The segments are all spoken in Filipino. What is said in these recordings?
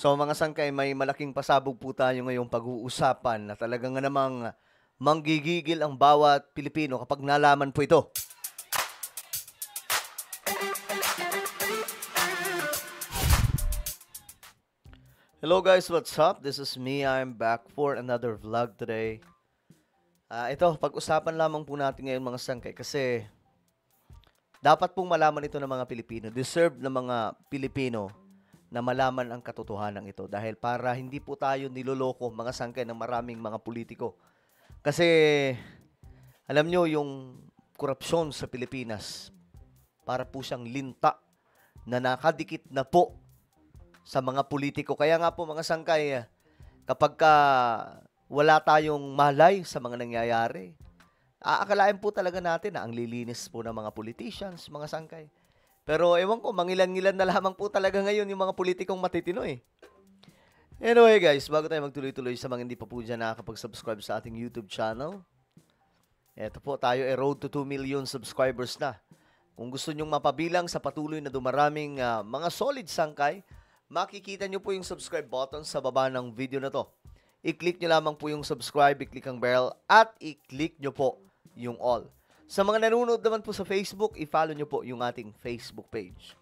So mga sangkay, may malaking pasabog po tayo ngayong pag-uusapan na talagang nga namang manggigigil ang bawat Pilipino kapag nalaman po ito. Hello guys, what's up? This is me. I'm back for another vlog today. Ito, pag-usapan lamang po natin ngayon mga sangkay kasi dapat pong malaman ito ng mga Pilipino. Deserve ng mga Pilipino na malaman ang katotohanan ito dahil para hindi po tayo niloloko mga sangkay ng maraming mga politiko. Kasi alam nyo yung korupsyon sa Pilipinas para po siyang linta na nakadikit na po sa mga politiko. Kaya nga po mga sangkay, kapag wala tayong malay sa mga nangyayari, aakalain po talaga natin na ang lilinis po ng mga politicians, mga sangkay. Pero ewan ko, mangilan-ngilan na lamang po talaga ngayon yung mga politikong matitino eh. Anyway guys, bago tayo magtuloy-tuloy sa mga hindi pa po dyan nakakapag-subscribe sa ating YouTube channel, eto po tayo road to 2 million subscribers na. Kung gusto nyong mapabilang sa patuloy na dumaraming mga solid sangkay, makikita nyo po yung subscribe button sa baba ng video na to. I-click nyo lamang po yung subscribe, i-click ang bell, at i-click nyo po yung all. Sa mga nanonood naman po sa Facebook, i-follow nyo po yung ating Facebook page.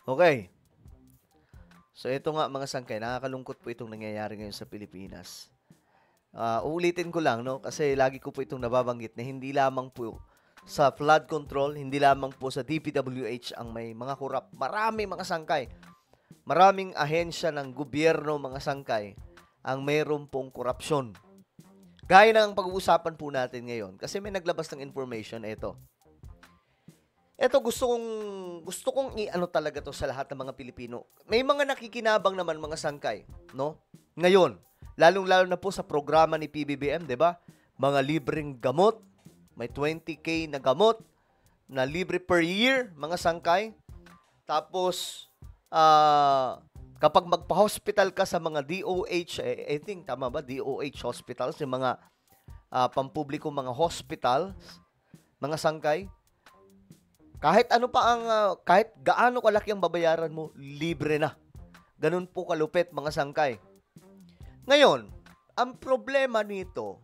Okay. So ito nga mga sangkay, nakakalungkot po itong nangyayari ngayon sa Pilipinas. Uulitin ko lang, no? Kasi lagi ko po itong nababanggit na hindi lamang po sa flood control, hindi lamang po sa DPWH ang may mga korap. Marami mga sangkay. Maraming ahensya ng gobyerno mga sangkay ang mayroon pong korupsyon. Gaya ng pag-uusapan po natin ngayon. Kasi may naglabas ng information, ito. Ito gusto kong i-ano talaga to sa lahat ng mga Pilipino. May mga nakikinabang naman mga sangkay, no? Ngayon, lalong-lalo na po sa programa ni PBBM, 'di ba? Mga libreng gamot, may 20K na gamot na libre per year, mga sangkay. Tapos, kapag magpa-hospital ka sa mga DOH, I think, tama ba? DOH hospitals, yung mga pampublikong mga hospitals, mga sangkay, kahit ano pa ang, kahit gaano kalaki ang babayaran mo, libre na. Ganun po kalupit, mga sangkay. Ngayon, ang problema nito,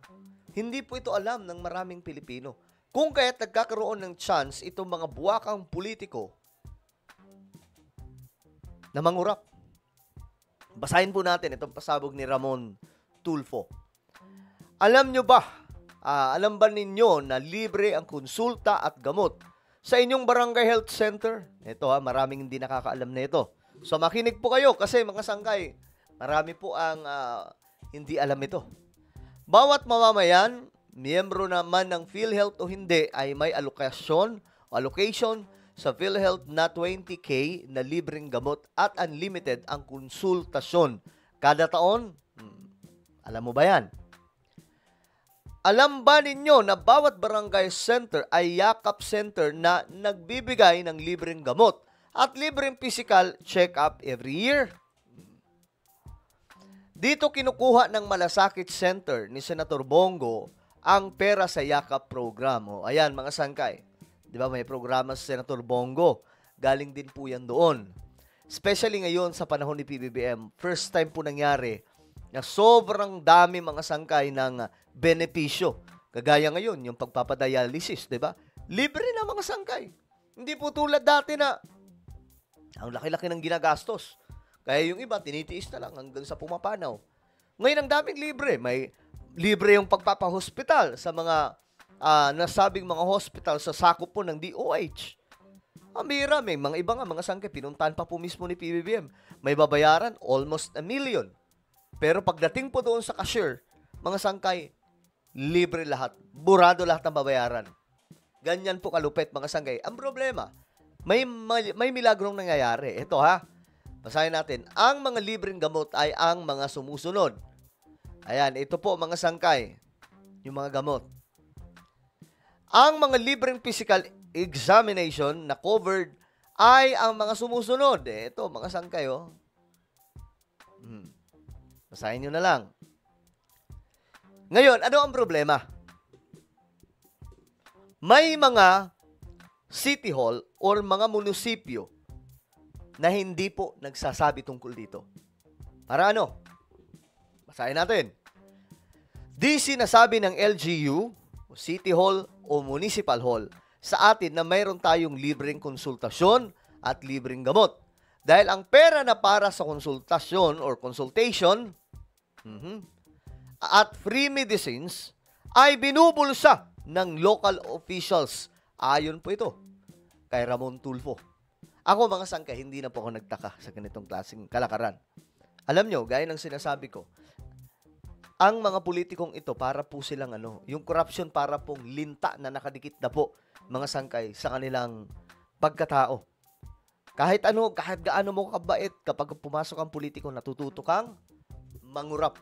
hindi po ito alam ng maraming Pilipino. Kung kaya't nagkakaroon ng chance itong mga buwakang politiko na mangurap. Basahin po natin itong pasabog ni Ramon Tulfo. Alam nyo ba, alam ba ninyo na libre ang konsulta at gamot sa inyong barangay health center? Ito maraming hindi nakakaalam na ito. So makinig po kayo kasi mga sangkay, marami po ang hindi alam ito. Bawat mamamayan, miyembro naman ng PhilHealth o hindi, ay may allocation sa PhilHealth na 20K na libreng gamot at unlimited ang konsultasyon. Kada taon, alam mo ba yan? Alam ba ninyo na bawat barangay center ay yakap center na nagbibigay ng libreng gamot at libreng physical check-up every year? Dito kinukuha ng Malasakit Center ni Senator Bongo ang pera sa yakap program. Ayan mga sangkay. Di ba may programa sa Senator Bongo? Galing din po yan doon. Especially ngayon sa panahon ni PBBM, first time po nangyari na sobrang dami mga sangkay ng benepisyo. Kagaya ngayon, yung pagpapadialysis, di ba? Libre na mga sangkay. Hindi po tulad dati na ang laki-laki ng ginagastos. Kaya yung iba, tinitiis na lang hanggang sa pumapanaw. Ngayon, ang daming libre. May libre yung pagpapahospital sa mga nasabing mga hospital sa sakop po ng DOH. Amira, may mga iba nga, mga sangkay, pinuntahan pa po mismo ni PBBM. May babayaran, almost 1 million. Pero pagdating po doon sa cashier, mga sangkay, libre lahat. Burado lahat ng babayaran. Ganyan po kalupit, mga sangkay. Ang problema, may milagrong nangyayari. Ito basahin natin. Ang mga libreng gamot ay ang mga sumusunod. Ayan, ito po mga sangkay. Yung mga gamot. Ang mga libreng physical examination na covered ay ang mga sumusunod. Ito, mga sangkay, Basahin nyo na lang. Ngayon, ano ang problema? May mga city hall or mga munisipyo na hindi po nagsasabi tungkol dito. Para ano? Basahin natin. Di sinasabi ng LGU, City Hall o Municipal Hall sa atin na mayroon tayong libreng konsultasyon at libreng gamot. Dahil ang pera na para sa konsultasyon or consultation at free medicines ay binubulsa ng local officials. Ayon po ito kay Ramon Tulfo. Ako mga sangkay, hindi na po ako nagtaka sa ganitong klaseng kalakaran. Alam nyo, gaya ng sinasabi ko, ang mga politikong ito para po silang yung corruption para pong linta na nakadikit na po mga sangkay sa kanilang pagkatao. Kahit gaano mo kabait, kapag pumasok ang politiko, natututo kang mangurap.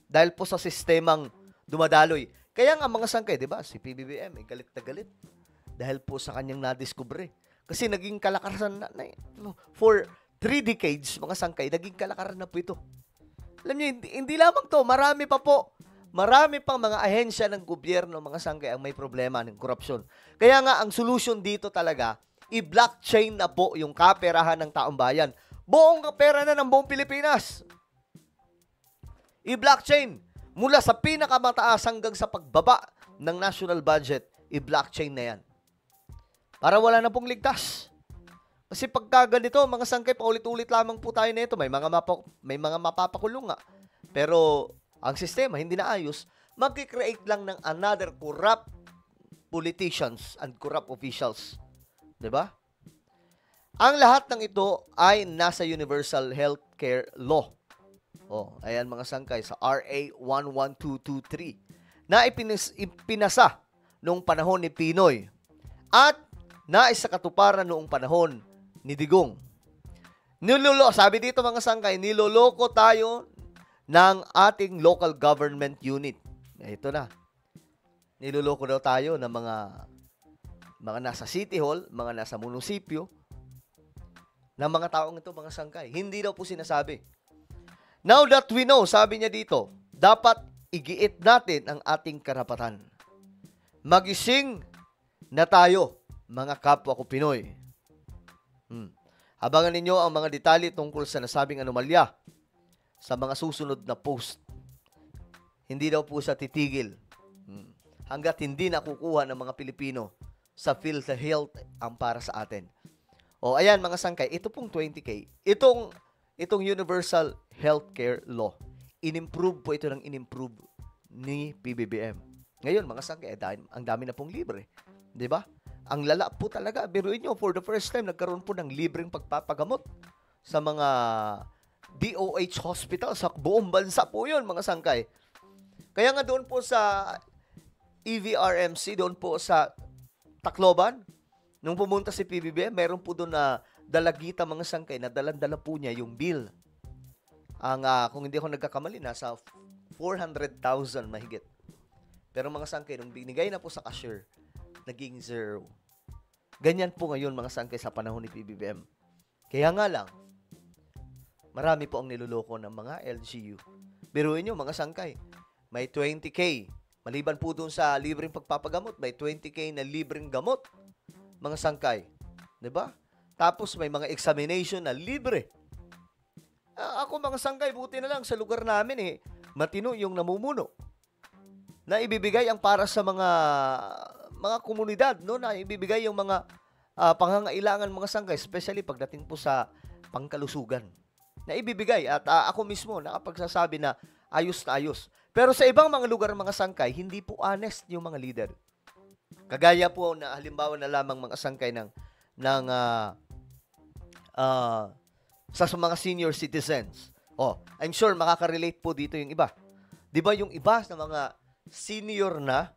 Dahil po sa sistemang dumadaloy. Kaya nga mga sangkay, di ba, si PBBM, galit na galit. Dahil po sa kanyang nadiskubre. Kasi naging kalakaran for 3 decades, mga sangkay, naging kalakaran na po ito. Alam niyo, hindi lamang to, marami pa po. Marami pang mga ahensya ng gobyerno, mga sangkay, ang may problema ng korupsyon. Kaya nga, ang solusyon dito talaga, i-blockchain na po yung kaperahan ng taong bayan. Buong kapera na ng buong Pilipinas. I-blockchain. Mula sa pinakamataas hanggang sa pagbaba ng national budget, i-blockchain na yan. Para wala na pong ligtas. Kasi pagka ganito, mga sangkay, paulit-ulit lamang po tayo nito. May mga mapapakulong nga. Pero ang sistema hindi na ayos, mag-create lang ng another corrupt politicians and corrupt officials. 'Di ba? Ang lahat ng ito ay nasa Universal Healthcare Law. Ayan mga sangkay, sa RA 11223 na ipinasa noong panahon ni Pinoy at nais sa katuparan noong panahon ni Digong. Sabi dito mga sangkay, niloloko tayo ng ating local government unit. Ito na. Niloloko daw tayo ng mga nasa City Hall, mga nasa munisipyo, ng mga taong ito, mga sangkay. Hindi daw po sinasabi. Now that we know, sabi niya dito, dapat igiit natin ang ating karapatan. Magising na tayo, mga kapwa ko Pinoy. Abangan ninyo ang mga detalye tungkol sa nasabing anomalya sa mga susunod na post. Hindi daw po sa titigil hanggat hindi nakukuha ng mga Pilipino sa PhilHealth ang para sa atin. Ayan mga sangkay, ito pong 20K, itong Universal Healthcare Law, inimprove po ito ng inimprove ni PBBM. Ngayon mga sangkay, ang dami na pong libre. 'Di ba? Ang lala po talaga. Biruin nyo, for the first time, nagkaroon po ng libreng pagpapagamot sa mga DOH hospital sa buong bansa po yun, mga sangkay. Kaya nga doon po sa EVRMC, doon po sa Tacloban, nung pumunta si PBBM, meron po doon na dalagita, mga sangkay, na dalan-dala po niya yung bill. Kung hindi ako nagkakamali, nasa 400,000 mahigit. Pero mga sangkay, nung binigay na po sa cashier, naging 0. Ganyan po ngayon mga sangkay sa panahon ni PBBM. Kaya nga lang, marami po ang niloloko ng mga LGU. Biruin nyo mga sangkay, may 20K. Maliban po dun sa libreng pagpapagamot, may 20K na libreng gamot. Mga sangkay. 'Di ba? Tapos may mga examination na libre. Ako mga sangkay, buti na lang sa lugar namin matino yung namumuno na ibibigay ang para sa mga komunidad, no, na ibibigay yung mga pangangailangan mga sangkay, especially pagdating po sa pangkalusugan. Na ibibigay at ako mismo nakapagsasabi na ayos na ayos. Pero sa ibang mga lugar mga sangkay, hindi po honest yung mga leader. Kagaya po na halimbawa na lamang mga sangkay sa mga senior citizens. I'm sure makaka-relate po dito yung iba. 'Di ba yung iba sa mga senior na,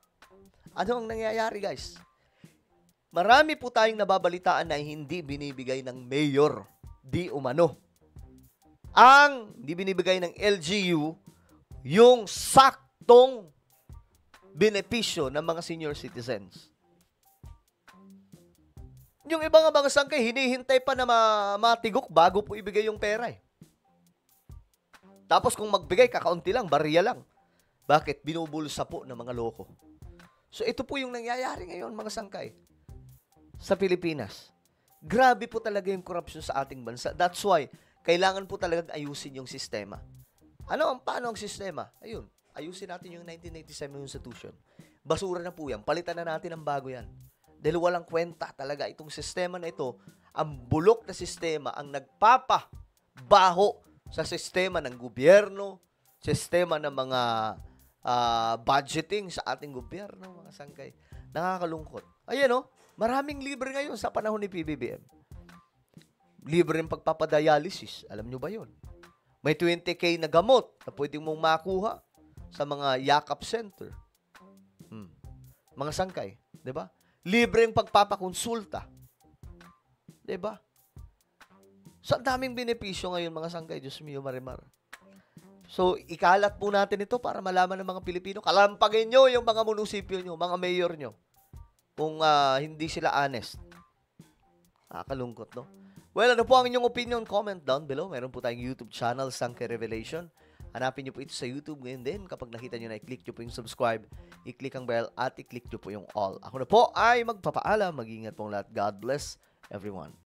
ano ang nangyayari, guys? Marami po tayong nababalitaan na hindi binibigay ng mayor, di umano. Ang hindi binibigay ng LGU, yung saktong benepisyo ng mga senior citizens. Yung ibang mga sangkay, hinihintay pa na matigok bago po ibigay yung pera. Tapos kung magbigay, kakaunti lang, barya lang. Bakit? Binubulsa po ng mga loko. So, ito po yung nangyayari ngayon, mga sangkay, sa Pilipinas. Grabe po talaga yung corruption sa ating bansa. That's why, kailangan po talagang ayusin yung sistema. Paano ang sistema? Ayun, ayusin natin yung 1987 Constitution. Basura na po yan. Palitan na natin ng bago yan. Dahil walang kwenta talaga itong sistema na ito, ang bulok na sistema, ang nagpapabaho sa sistema ng gobyerno, sistema ng mga budgeting sa ating gobyerno, mga sangkay. Nakakalungkot. Ayan maraming libre ngayon sa panahon ni PBBM. Libre yung pagpapadialysis. Alam nyo ba yun? May 20K na gamot na pwede mong makuha sa mga yakap center. Mga sangkay. Diba? Libre yung pagpapakonsulta. Diba? So, ang daming benepisyo ngayon, mga sangkay. Diyos mio, marimar. So, ikalat po natin ito para malaman ng mga Pilipino. Kalampagin nyo yung mga munisipyo nyo, mga mayor nyo. Kung hindi sila honest. Nakakalungkot, no? Well, ano po ang inyong opinion? Comment down below. Meron po tayong YouTube channel, Sangkay Revelation. Hanapin nyo po ito sa YouTube ngayon din. Kapag nakita nyo na, i-click nyo po yung subscribe, i-click ang bell, at i-click nyo po yung all. Ako na po ay magpapaalam. Mag-ingat pong lahat. God bless everyone.